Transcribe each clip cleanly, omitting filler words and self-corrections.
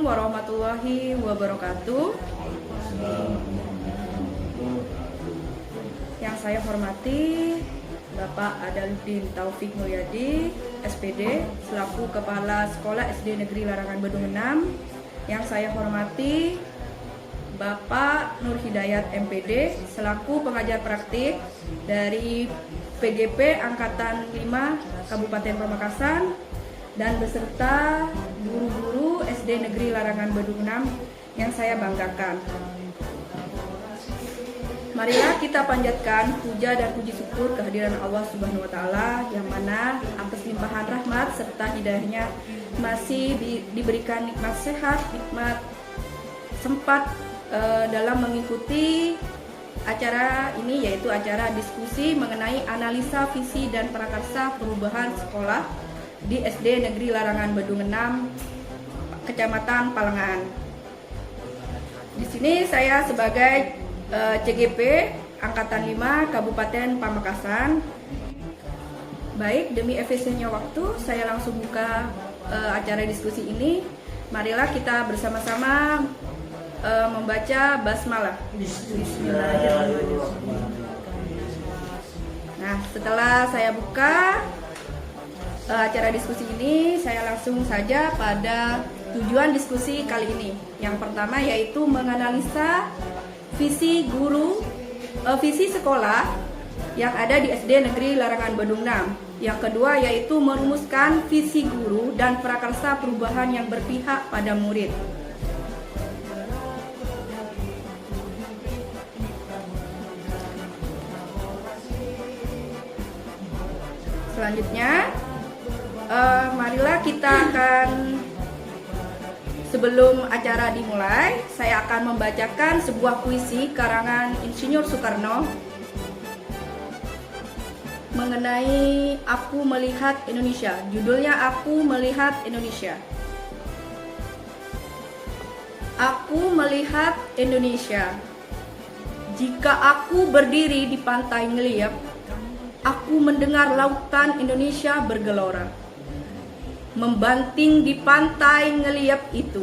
warahmatullahi wabarakatuh. Yang saya hormati Bapak Adaluddin Taufik Mulyadi, SPD, selaku Kepala Sekolah SD Negeri Larangan Bedung 6. Yang saya hormati Bapak Nur Hidayat MPD, selaku pengajar praktik dari PGP Angkatan 5 Kabupaten Pamekasan, dan beserta guru-guru SD Negeri Larangan Bedung 6 yang saya banggakan. Marilah kita panjatkan puja dan puji syukur kehadiran Allah Subhanahu wa Ta'ala, yang mana atas limpahan rahmat serta hidayahnya masih diberikan nikmat sehat, nikmat sempat dalam mengikuti acara ini, yaitu acara diskusi mengenai analisa visi dan prakarsa perubahan sekolah di SD Negeri Larangan Bedung 6 Kecamatan Palengan. Di sini saya sebagai CGP Angkatan 5 Kabupaten Pamekasan. Baik, demi efisiennya waktu, saya langsung buka acara diskusi ini. Marilah kita bersama-sama membaca basmalah. Bismillahirrahmanirrahim. Nah, setelah saya buka acara diskusi ini, saya langsung saja pada tujuan diskusi kali ini. Yang pertama yaitu menganalisa visi sekolah yang ada di SD Negeri Larangan Bedung 6. Yang kedua yaitu merumuskan visi guru dan prakarsa perubahan yang berpihak pada murid. Selanjutnya, marilah kita akan, sebelum acara dimulai, saya akan membacakan sebuah puisi karangan Insinyur Soekarno mengenai Aku Melihat Indonesia. Judulnya Aku Melihat Indonesia. Aku melihat Indonesia. Jika aku berdiri di pantai Ngeliep, aku mendengar lautan Indonesia bergelora. Membanting di pantai Ngeliep itu,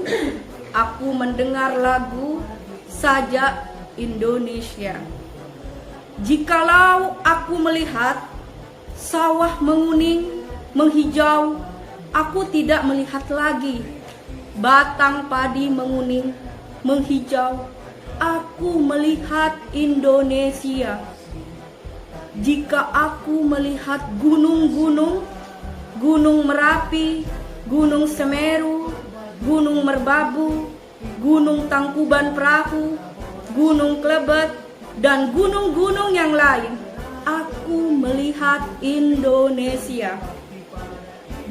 aku mendengar lagu Sajak Indonesia. Jikalau aku melihat sawah menguning, menghijau, aku tidak melihat lagi batang padi menguning, menghijau. Aku melihat Indonesia. Jika aku melihat gunung-gunung, Gunung Merapi, Gunung Semeru, Gunung Merbabu, Gunung Tangkuban Perahu, Gunung Klebet, dan gunung-gunung yang lain, aku melihat Indonesia.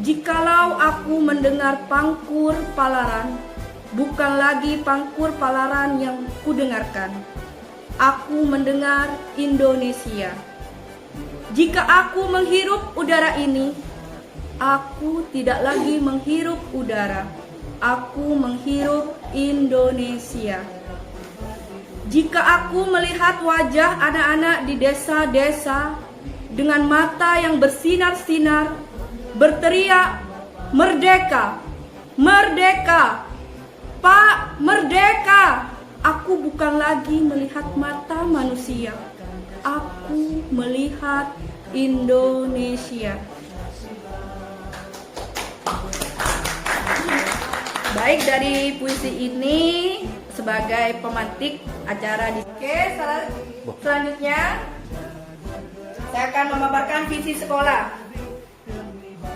Jikalau aku mendengar Pangkur Palaran, bukan lagi Pangkur Palaran yang kudengarkan. Aku mendengar Indonesia. Jika aku menghirup udara ini, aku tidak lagi menghirup udara. Aku menghirup Indonesia. Jika aku melihat wajah anak-anak di desa-desa dengan mata yang bersinar-sinar, berteriak, "Merdeka! Merdeka! Pak, merdeka!" Aku bukan lagi melihat mata manusia. Aku melihat Indonesia. Baik, dari puisi ini sebagai pemantik acara di. Oke, selanjutnya saya akan memaparkan visi sekolah.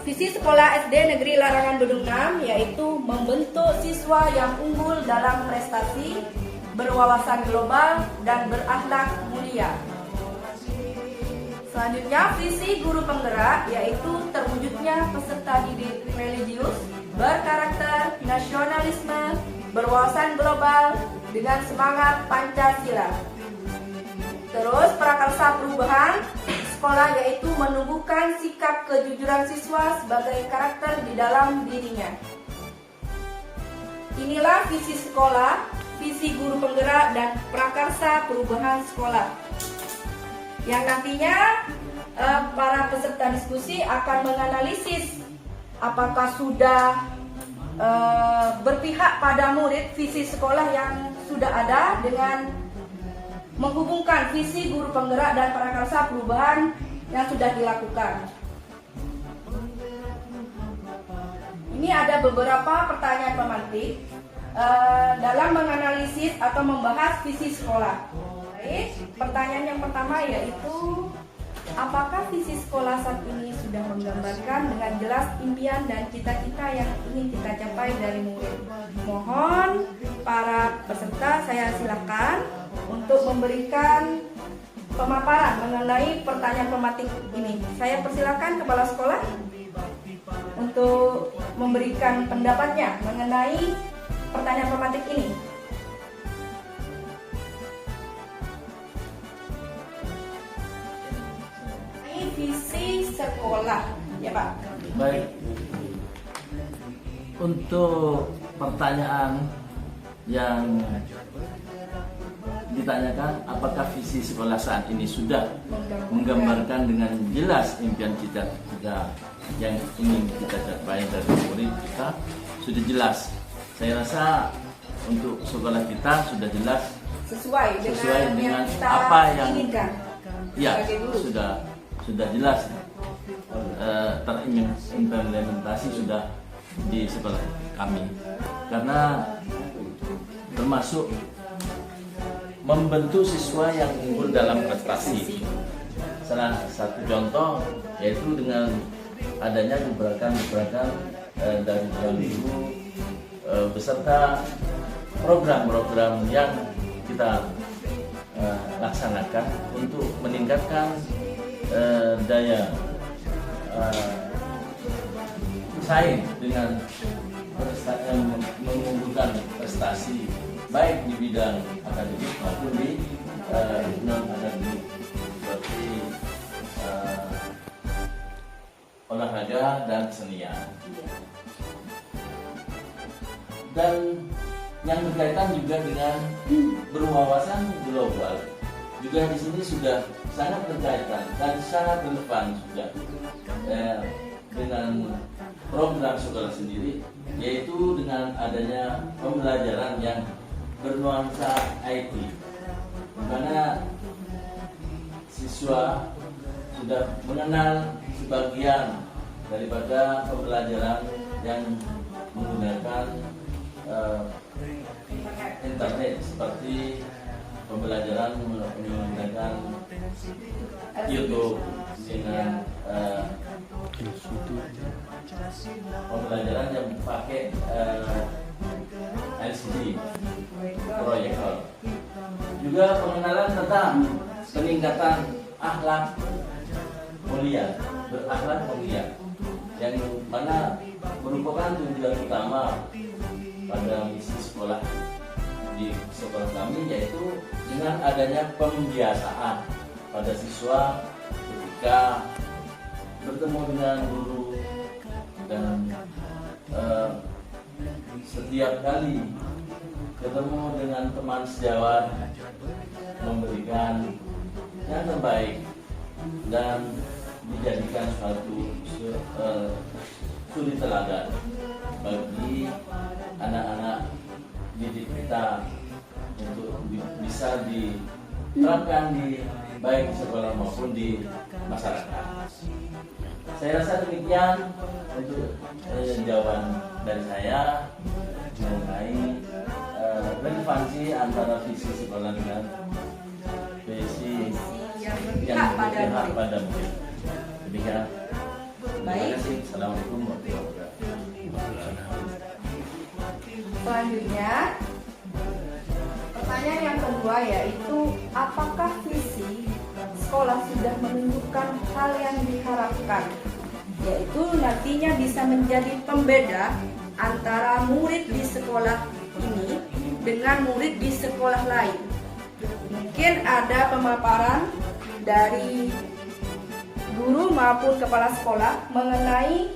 Visi sekolah SD Negeri Larangan Bedung 6 yaitu membentuk siswa yang unggul dalam prestasi, berwawasan global, dan berakhlak mulia. Selanjutnya, visi guru penggerak yaitu terwujudnya peserta didik religius, berkarakter nasionalisme, berwawasan global, dengan semangat Pancasila. Terus, prakarsa perubahan sekolah yaitu menumbuhkan sikap kejujuran siswa sebagai karakter di dalam dirinya. Inilah visi sekolah, visi guru penggerak, dan prakarsa perubahan sekolah, yang nantinya para peserta diskusi akan menganalisis apakah sudah berpihak pada murid visi sekolah yang sudah ada dengan menghubungkan visi guru penggerak dan prakarsa perubahan yang sudah dilakukan. Ini ada beberapa pertanyaan pemantik dalam menganalisis atau membahas visi sekolah. Baik, pertanyaan yang pertama yaitu apakah visi sekolah saat ini sudah menggambarkan dengan jelas impian dan cita-cita yang ingin kita capai dari murid? Mohon para peserta saya silakan untuk memberikan pemaparan mengenai pertanyaan pemantik ini. Saya persilakan kepala sekolah untuk memberikan pendapatnya mengenai pertanyaan pemantik ini. Visi sekolah, ya Pak. Baik. Untuk pertanyaan yang ditanyakan, apakah visi sekolah saat ini sudah menggambarkan dengan jelas impian cita-cita yang ingin kita capai dari murid kita? Sudah jelas. Saya rasa untuk sekolah kita sudah jelas sesuai dengan yang kita apa yang inginkan. Ya, sudah jelas terimplementasi sudah di sekolah kami, karena termasuk membentuk siswa yang unggul dalam prestasi. Salah satu contoh yaitu dengan adanya gebrakan dari guru beserta program-program yang kita laksanakan untuk meningkatkan daya saing dengan mengumpulkan prestasi baik di bidang akademik maupun di non akademik seperti olahraga dan kesenian. Dan yang berkaitan juga dengan berwawasan global juga di sini sudah sangat berkaitan dan sangat relevan juga dengan program sekolah sendiri, yaitu dengan adanya pembelajaran yang bernuansa IT, di mana siswa sudah mengenal sebagian daripada pembelajaran yang menggunakan internet, seperti pembelajaran menggunakan YouTube, dengan pembelajaran yang pakai LCD proyektor. Juga pengenalan tentang peningkatan akhlak mulia, berakhlak mulia, yang mana merupakan tujuan utama pada misi sekolah di sekolah kami, yaitu dengan adanya pembiasaan pada siswa ketika bertemu dengan guru dan setiap kali ketemu dengan teman sejawat memberikan yang terbaik dan dijadikan suatu suri teladan bagi anak-anak didik kita untuk bisa diterapkan di baik di sekolah maupun di masyarakat. Saya rasa demikian untuk jawaban dari saya mengenai relevansi antara visi sekolah dengan visi yang berpihak pada murid. Demikian. Terima kasih. Assalamualaikum warahmatullahi wabarakatuh. Selanjutnya, pertanyaan yang kedua yaitu apakah visi sekolah sudah menunjukkan hal yang diharapkan, yaitu nantinya bisa menjadi pembeda antara murid di sekolah ini dengan murid di sekolah lain. Mungkin ada pemaparan dari guru maupun kepala sekolah mengenai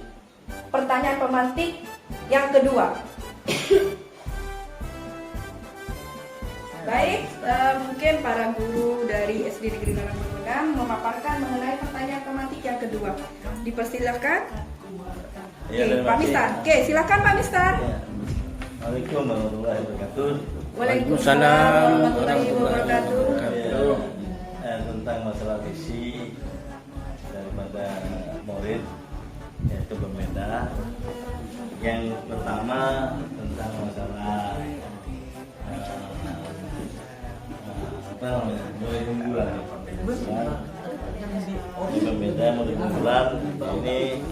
pertanyaan pemantik yang kedua. Baik, mungkin para guru dari SD Negeri Karangmangunan memaparkan mengenai pertanyaan pemantik yang kedua. Dipersilakan. Iya, Oke, terima Pak kasih. Mistar. Oke, silakan Pak Mistar. Ya. Assalamualaikum warahmatullahi wabarakatuh. Waalaikumsalam warahmatullahi wabarakatuh. Tentang masalah visi daripada murid yaitu berbeda. Yang pertama tentang masalah apa namanya murid unggulan. Berbeda murid unggulan ini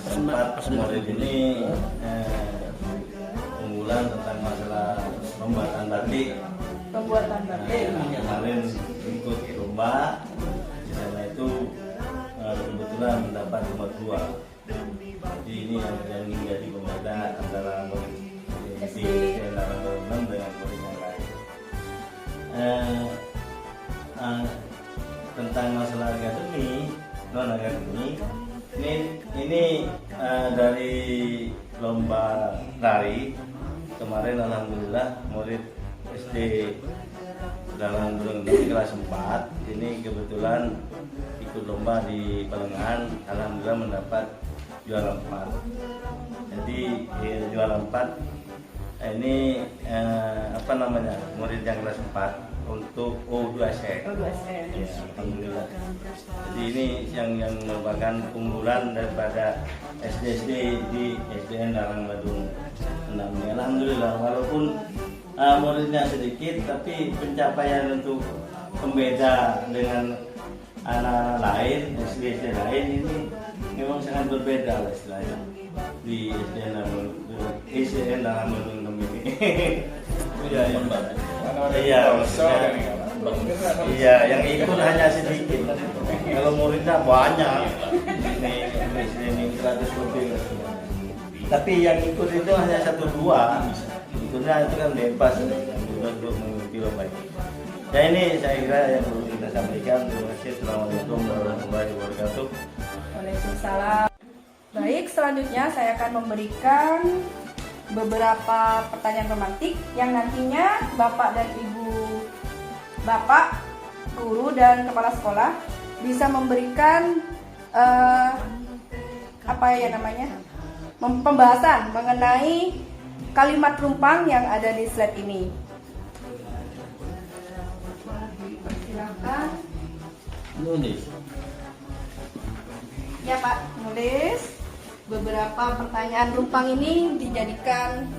tempat murid ini unggulan tentang masalah pembuatan batik. Pembuatan batik. Kemarin ikut lomba, di sana itu kebetulan mendapat nomor 2. Jadi ini yang menjadi pembeda antara murid SD antara nomor 6 dengan murid yang lain. Tentang masalah akademi, non akademi, ini dari lomba tari kemarin alhamdulillah murid SD dalam kelas 4 ini kebetulan ikut lomba di Pelengahan, alhamdulillah mendapat juara 4. Jadi juara 4 ini apa namanya murid yang kelas 4 untuk O2S. Ya, alhamdulillah. Jadi ini yang merupakan unggulan daripada SD di SDN Larang Badung 6. Alhamdulillah walaupun muridnya sedikit tapi pencapaian untuk pembeda dengan anak-anak lain SD lain ini memang sangat berbeda lah istilahnya di SDN Larang Badung 6 ini. Iya, yang ikut hanya sedikit. Kalau muridnya banyak, ini 100 lebih. Tapi yang ikut itu hanya 1-2. Ikutnya itu kan bebas untuk mengikuti lomba ini. Ya ini saya kira yang perlu kita sampaikan. Terima kasih. Assalamualaikum warahmatullahi wabarakatuh. Waalaikumsalam. Baik, selanjutnya saya akan memberikan beberapa pertanyaan romantik yang nantinya Bapak dan Ibu Bapak, guru dan kepala sekolah bisa memberikan pembahasan mengenai kalimat rumpang yang ada di slide ini. Silakan. Nulis. Ya Pak, nulis. Beberapa pertanyaan rumpang ini dijadikan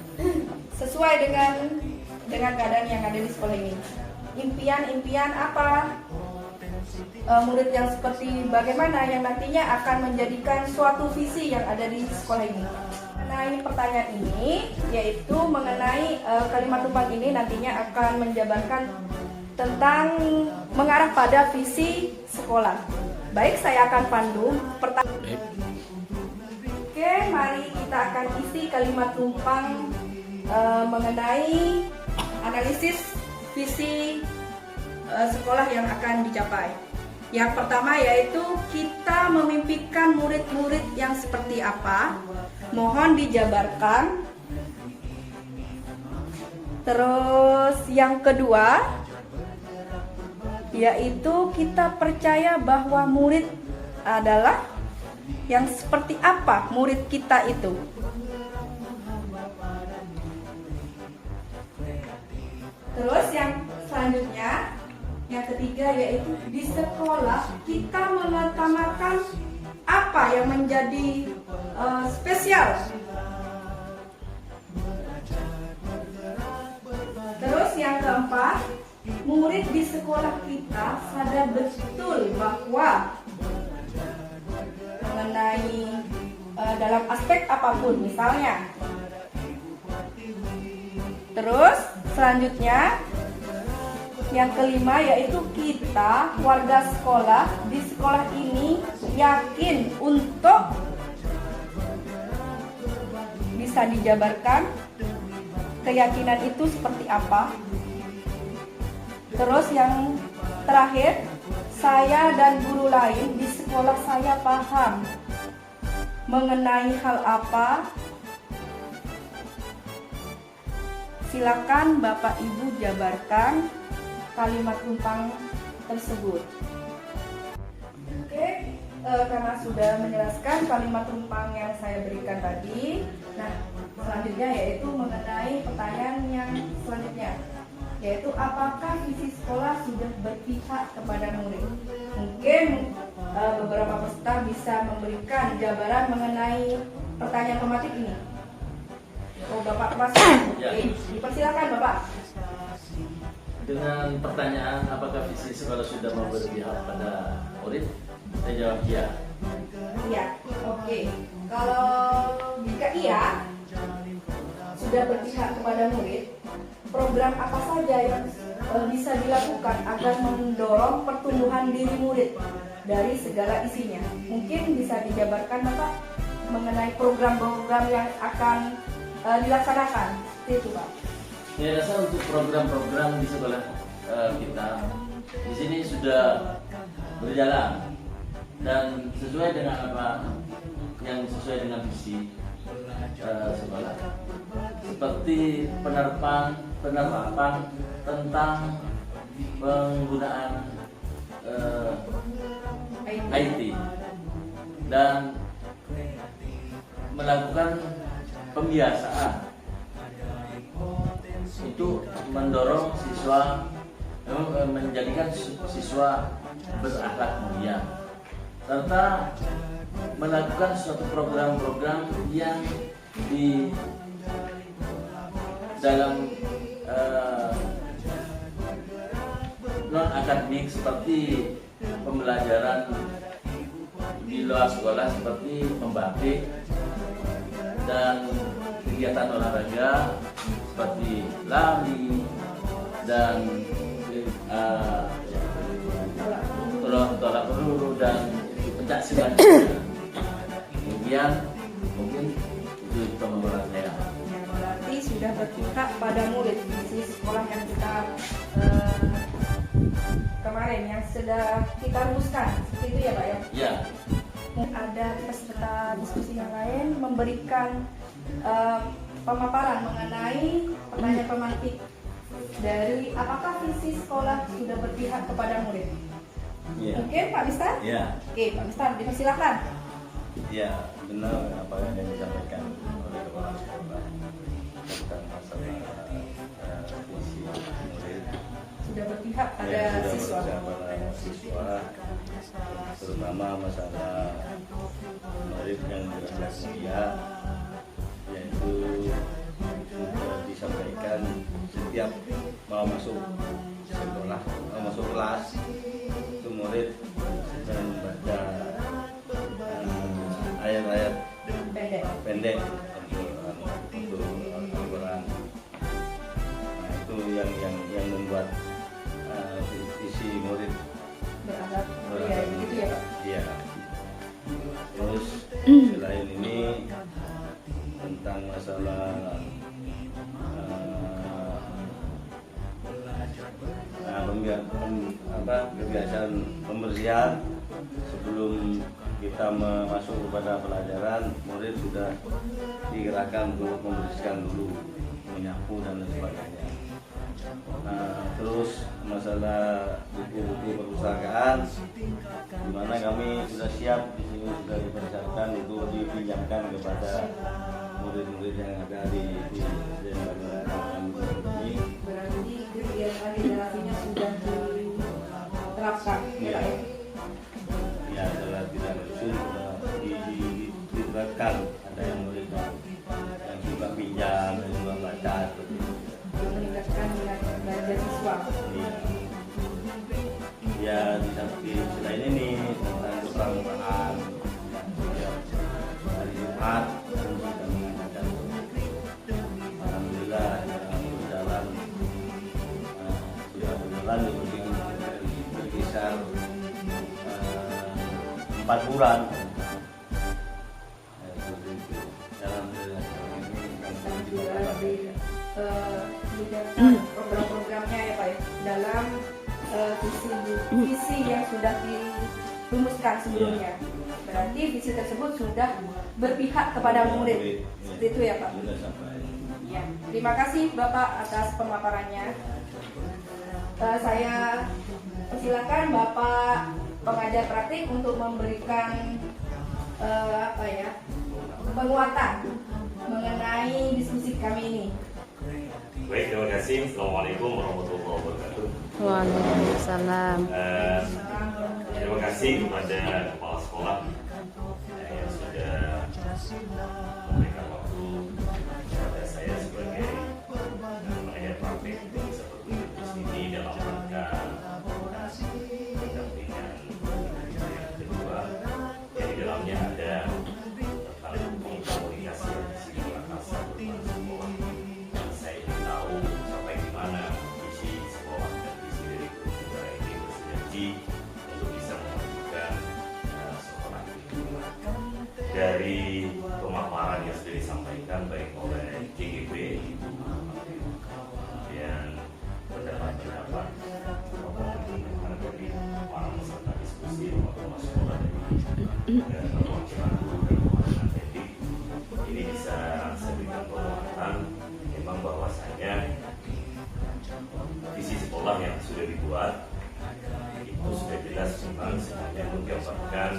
sesuai dengan keadaan yang ada di sekolah ini. Impian apa murid yang seperti bagaimana yang nantinya akan menjadikan suatu visi yang ada di sekolah ini. Mengenai pertanyaan ini, yaitu mengenai kalimat rumpang ini nantinya akan menjabarkan tentang mengarah pada visi sekolah. Baik, saya akan pandu pertanyaan. Oke, mari kita akan isi kalimat rumpang mengenai analisis visi sekolah yang akan dicapai. Yang pertama yaitu kita memimpikan murid-murid yang seperti apa. Mohon dijabarkan. Terus yang kedua yaitu kita percaya bahwa murid adalah yang seperti apa murid kita itu. Terus yang selanjutnya, yang ketiga yaitu di sekolah kita mengutamakan apa yang menjadi spesial. Terus yang keempat, murid di sekolah kita sadar betul bahwa mengenai dalam aspek apapun misalnya. Terus selanjutnya yang kelima yaitu kita warga sekolah di sekolah ini yakin untuk bisa dijabarkan keyakinan itu seperti apa. Terus yang terakhir, saya dan guru lain di sekolah saya paham mengenai hal apa. Silakan Bapak Ibu jabarkan kalimat rumpang tersebut. Oke, karena sudah menjelaskan kalimat tumpang yang saya berikan tadi. Nah, selanjutnya yaitu mengenai pertanyaan yang selanjutnya, yaitu apakah visi sekolah sudah berpihak kepada murid? Mungkin beberapa peserta bisa memberikan jabaran mengenai pertanyaan tematik ini. Oh, Bapak Mas, Ya. Oke, dipersilakan Bapak. Dengan pertanyaan apakah visi sekolah sudah berpihak pada murid, saya jawab ya. Iya, oke. Kalau jika iya, sudah berpihak kepada murid, program apa saja yang bisa dilakukan agar mendorong pertumbuhan diri murid dari segala isinya? Mungkin bisa dijabarkan Bapak mengenai program-program yang akan dilaksanakan. Seperti itu Pak. Saya rasa untuk program-program di sekolah kita di sini sudah berjalan dan sesuai dengan apa yang sesuai dengan visi sekolah, seperti penerapan tentang penggunaan IT dan melakukan pembiasaan itu mendorong siswa, menjadikan siswa berakhlak mulia, serta melakukan suatu program-program yang di dalam non akademik seperti pembelajaran di luar sekolah seperti membatik dan kegiatan olahraga seperti lari dan tolak peluru dan pencak silat. Kemudian mungkin itu pemaparan saya. Ya, berarti sudah berpihak pada murid di sekolah yang kita kemarin yang sudah kita rumuskan. Seperti itu ya Pak ya? Ya. Ada peserta diskusi yang lain memberikan pemaparan mengenai pertanyaan pemantik dari apakah visi sekolah sudah berpihak kepada murid. Ya. Mungkin Pak Mistar? Ya, Oke, Pak Mistar, dipersilakan. ya benar apa yang disampaikan oleh kepala sekolah tentang masalah visi murid. Sudah berpihak pada Ya, sudah siswa. berusaha pada siswa, terutama masalah murid yang berakhlak mulia, yaitu sudah disampaikan setiap mau masuk sekolah, mau masuk kelas, itu murid sedang membaca ayat-ayat pendek untuk Al-Quran. Nah, itu yang membuat visi murid Berakhlak mulia, gitu ya Pak? Iya. Terus selain ini tentang masalah kebiasaan pembersihan sebelum kita masuk kepada pelajaran, murid sudah digerakkan untuk membersihkan dulu, menyapu dan lain sebagainya. Terus masalah buku-buku perpustakaan, di mana kami sudah siap, di sini sudah dipersiapkan untuk dipinjamkan kepada murid-murid yang ada di ini. Berarti kegiatan literasinya sudah diterapkan. Ya, ya adalah tidak langsung sudah diterapkan. Ada yang murid yang suka pinjam, yang suka baca. Meningkatkan minat belajar siswa. Ya, di samping selain ini tentang kepramukaan, ya, hari Jumat sudah mengadakan. Alhamdulillah berjalan sudah berjalan berkisar 4 bulan. Program-programnya ya Pak ya, dalam visi yang sudah dirumuskan sebelumnya. Berarti visi tersebut sudah berpihak kepada murid. Seperti itu ya Pak? Ya. Terima kasih Bapak atas pemaparannya. Saya persilakan Bapak pengajar praktik untuk memberikan penguatan mengenai diskusi kami ini. Baik, terima kasih. Assalamualaikum warahmatullahi wabarakatuh. Waalaikumsalam. Terima kasih kepada kepala sekolah yang sudah memberikan waktu kepada saya sebagai pengajar praktik bisa berkunjung di sini dalam rangka pendampingan yang kedua, yang di dalamnya ada tentang komunikasi yang disini kasar bersama sekolah. Saya ingin tahu sampai di mana visi sekolah dan visi dari guru negara ini bersinergi untuk bisa memajukan sekolah ini. Dari pemaparan yang sudah disampaikan baik oleh CGP, kemudian pendapat-pendapat dari para peserta diskusi kepala sekolah dan perwakilan guru dan perwakilan etik, ini bisa saya berikan penguatan memang bahwasanya visi sekolah yang sudah dibuat itu sudah jelas memang sebenarnya menggambarkan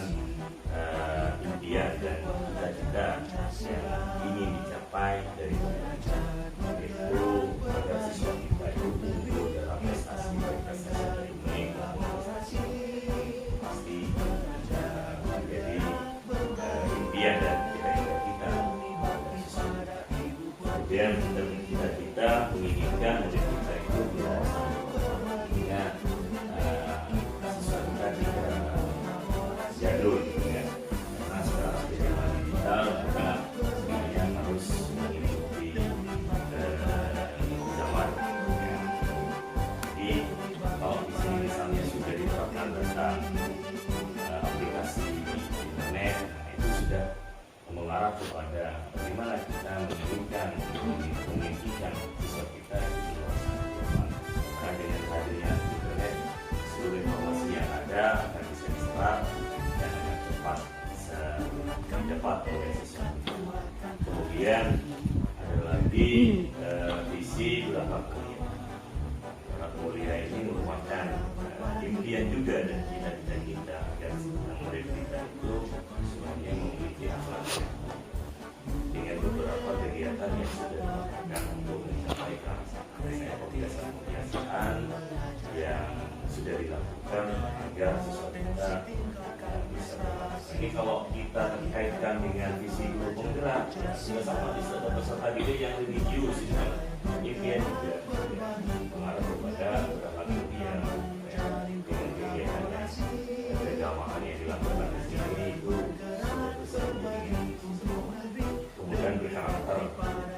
impian dan cita-cita yang ingin dicapai dari pemerintah, yaitu agar siswa kita itu unggul dalam prestasi baik prestasi akademik maupun prestasi pasti menjadi impian dan cita-cita kita dari siswa kita. Kemudian kita menginginkan murid kita itu berwawasan, ingat siswa kita tidak jadul. Karena sekarang sudah digital, maka semuanya harus mengikuti zaman. Jadi kalau di sini misalnya sudah diterapkan tentang aplikasi internet, itu sudah mengarah kepada bagaimana kita menginginkan siswa kita itu dewasa. Karena dengan hadirnya internet, seluruh informasi yang ada akan bisa diserap dan akan cepat bisa didapat oleh siswa. Kemudian ada lagi visi belakang kuliah. Belakang kuliah ini merupakan impian juga dan cita-cita kita agar murid kita itu semuanya memiliki akhlak dengan beberapa kegiatan yang sudah dilakukan untuk mencapai kebiasaan yang sudah dilakukan agar siswa kita bisa berlaku. Ini kalau kita kaitkan dengan visi guru penggerak, juga sama peserta didik yang religius, impian juga mengarah kepada beberapa kegiatan dengan kegiatan keagamaan yang dilakukan di sini itu kemudian berkarakter,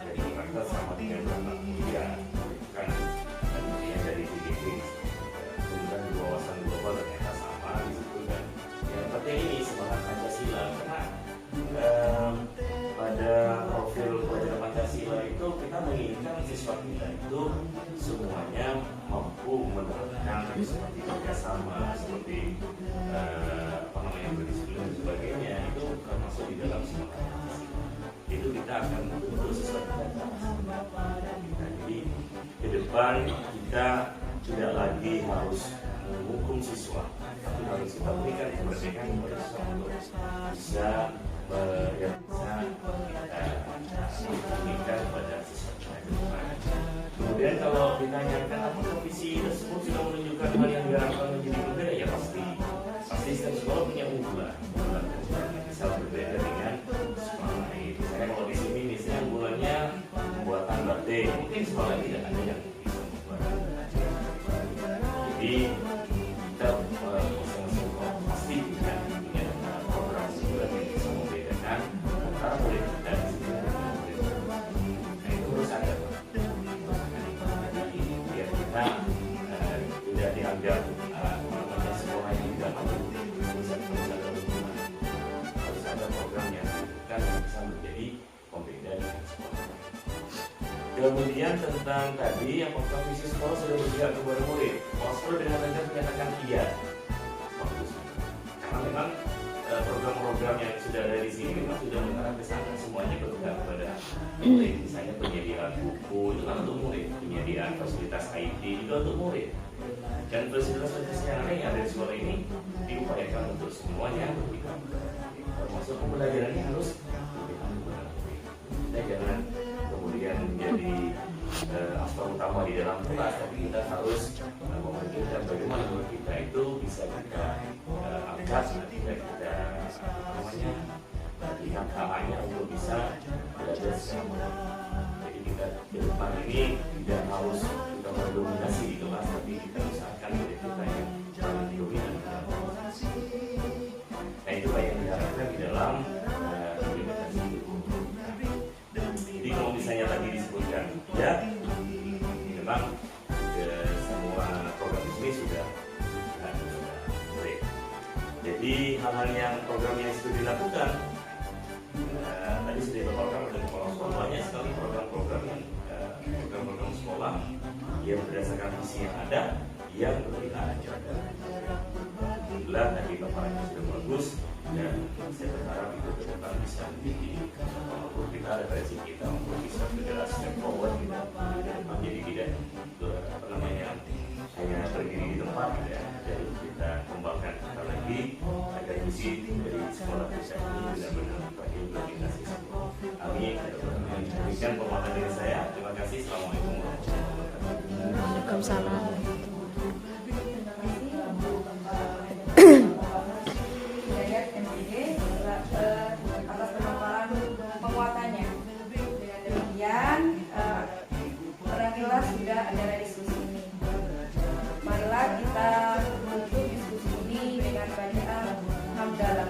jadi karakter sama dengan berangkat kuliah kan intinya dari PDP. Kemudian wawasan global ternyata sama di situ dan yang penting ini semangat Pancasila, karena pada profil pelajaran Pancasila itu kita menginginkan siswa kita itu semuanya mampu menerapkan seperti kerjasama, seperti berdisiplin dan sebagainya, itu termasuk di dalam semangat Pancasila. Itu kita akan bentuk siswa kita. Jadi ke depan kita tidak lagi harus menghukum siswa, tapi harus kita berikan kemerdekaan kepada siswa untuk bisa kita kepada siswa kita ke depan. Kemudian kalau ditanyakan apakah visi tersebut sudah menunjukkan hal yang diharapkan menjadi berbeda, ya pasti setiap sekolah punya unggulan yang bisa berbeda dengan sekolah lain. Misalnya kalau di sini misalnya unggulannya pembuatan batik, mungkin sekolah tidak ada yang bisa membuat. Jadi kita masing-masing sekolah pasti punya program unggulan yang bisa membedakan antara murid kita di sini dan murid. Nah itu harus ada. Jadi biar kita tidak dianggap sekolah yang tidak mampu. Harus ada program yang bisa menjadi pembeda dengan sekolah. Kemudian tentang tadi apakah visi sekolah sudah berpihak kepada murid? Kalau sekolah dengan tegas menyatakan iya, bagus. Karena memang program-program yang sudah ada di sini memang sudah mengarah ke sana, semuanya berpihak kepada murid. Misalnya penyediaan buku itu kan untuk murid, penyediaan fasilitas IT itu untuk murid. Dan fasilitas yang ada di sekolah ini diupayakan untuk semuanya lebih termasuk pembelajarannya harus lebih kita jangan kemudian menjadi aktor utama di dalam kelas, tapi kita harus memikirkan bagaimana guru kita itu bisa kita angkat, bisa kita lihat caranya untuk bisa belajar secara. Jadi kita ke depan ini tidak harus kita mendominasi di kelas, tapi kita usahakan dari kita yang paling dominan. Nah itu yang diharapkan di dalam implementasi itu. Jadi kalau misalnya tadi disebutkan ya, memang semua program di sini sudah boleh. Jadi hal-hal yang program yang sudah dilakukan tadi sudah dilakukan oleh kepala sekolah, banyak sekali program-program program-program sekolah yang berdasarkan visi yang ada yang berkaitan dengan alhamdulillah tadi paparannya sudah bagus dan saya berharap itu ke depan bisa menjadi untuk kita referensi kita untuk bisa bergerak step forward gitu ke depan, jadi tidak hanya berdiri di tempat gitu ya. Jadi kita kembangkan kita lagi agar visi dari sekolah kita ini benar-benar berimplementasi. Amin. Demikian pemahaman dari saya. Terima kasih. Assalamualaikum warahmatullahi wabarakatuh. Waalaikumsalam. Hidayat MPD atas pemaparan penguatannya. Dengan demikian, berakhirlah sudah acara diskusi ini. Marilah kita menutup diskusi ini dengan bacaan hamdalah.